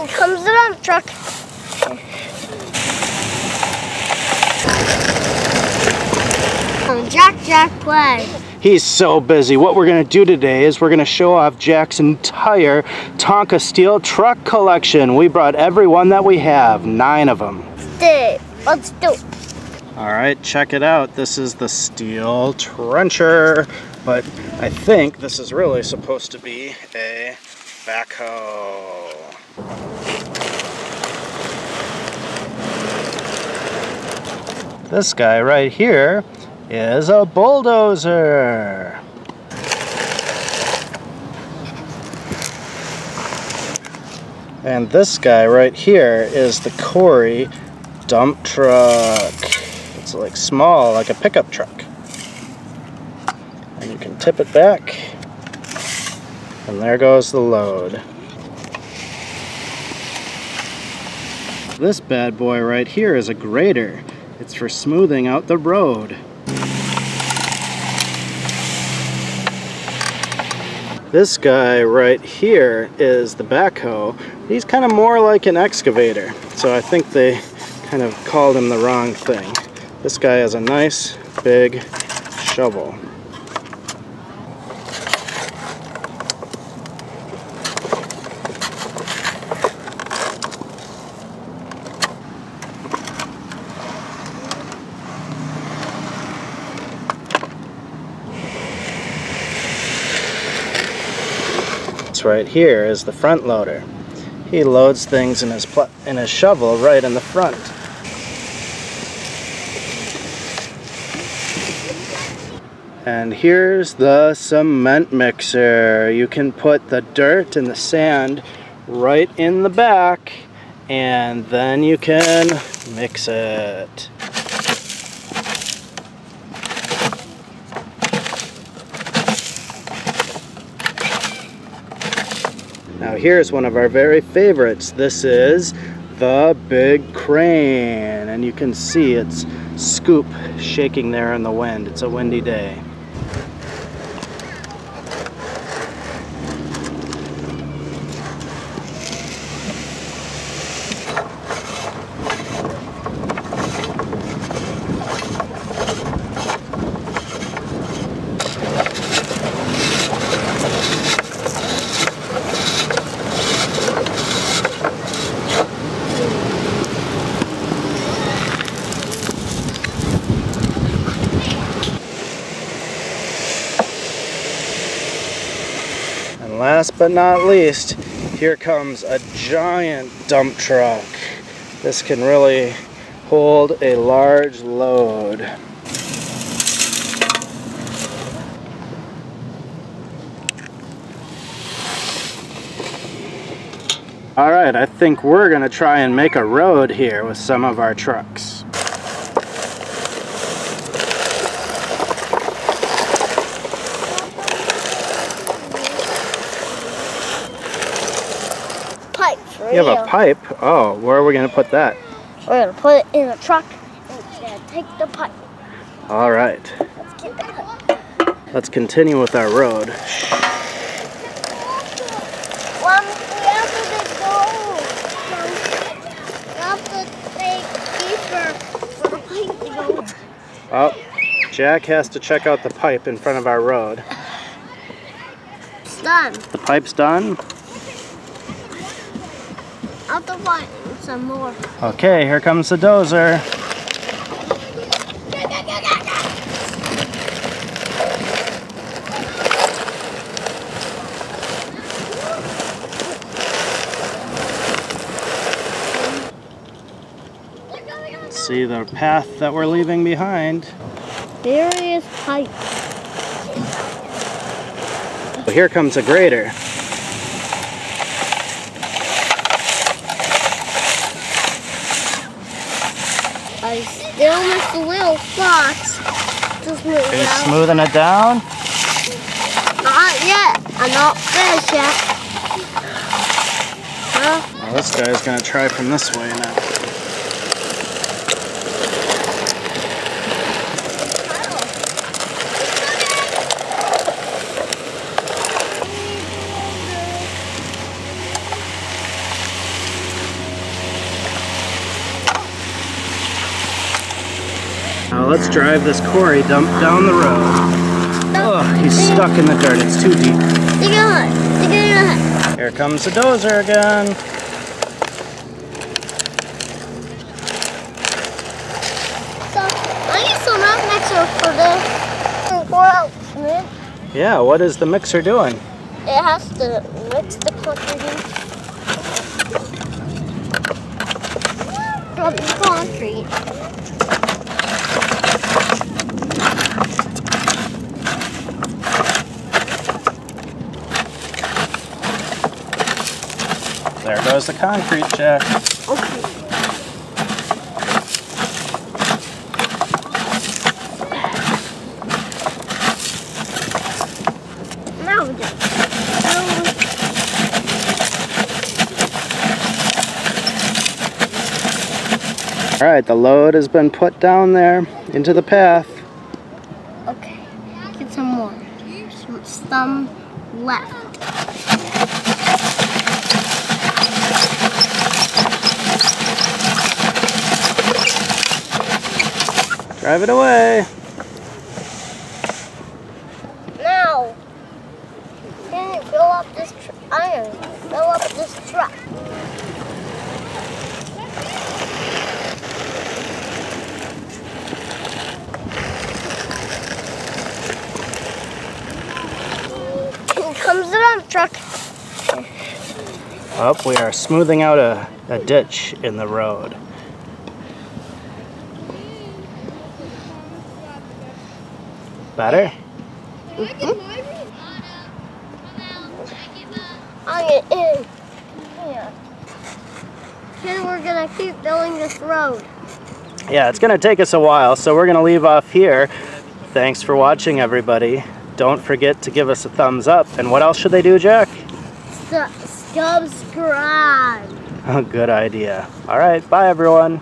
Here comes the dump truck. Jack, play. He's so busy. What we're going to do today is we're going to show off Jack's entire Tonka steel truck collection. We brought every one that we have, 9 of them. Let's do it. All right, check it out. This is the steel trencher, but I think this is really supposed to be a backhoe. This guy right here is a bulldozer. And this guy right here is the Corey dump truck. It's like small, like a pickup truck. And you can tip it back, and there goes the load. This bad boy right here is a grader. It's for smoothing out the road. This guy right here is the backhoe. He's kind of more like an excavator, so I think they kind of called him the wrong thing. This guy has a nice big shovel. Right here is the front loader. He loads things in his shovel right in the front. And here's the cement mixer. You can put the dirt and the sand right in the back, and then you can mix it. Now here's one of our very favorites. This is the big crane, and you can see its scoop shaking there in the wind. It's a windy day. Last but not least, here comes a giant dump truck. This can really hold a large load. Alright, I think we're going to try and make a road here with some of our trucks. You have a pipe? Oh, where are we going to put that? We're going to put it in a truck and we're going to take the pipe. All right. Let's get the pipe. Let's continue with our road. Mom, we have to go. We have to take deeper for the pipe to go. Oh, Jack has to check out the pipe in front of our road. It's done. The pipe's done? I'll have to find some more. Okay, here comes the dozer. Let's see the path that we're leaving behind. Various pipes. Well, here comes a grader. I still miss the little spots. Just move Are you out. smoothing it down? Not yet. I'm not finished yet. Well, this guy's gonna try from this way now. Now let's drive this quarry dump down the road. Oh, he's stuck in the dirt. It's too deep. Here comes the dozer again. So, I need some rock mixer for this. Pour out, man. Yeah, what is the mixer doing? It has to mix the concrete in. Drop the concrete. There goes the concrete, Jack. Okay. Now we just. All right, the load has been put down there into the path. Okay, get some more. Some left. Drive it away. Now, can you fill up this iron? Fill up this truck. Here comes the dump truck. Up, we are smoothing out a ditch in the road. Better? I'll get in. Yeah. Then we're gonna keep building this road. Yeah, it's gonna take us a while, so we're gonna leave off here. Thanks for watching, everybody. Don't forget to give us a thumbs up. And what else should they do, Jack? Subscribe. Oh, good idea. All right, bye, everyone.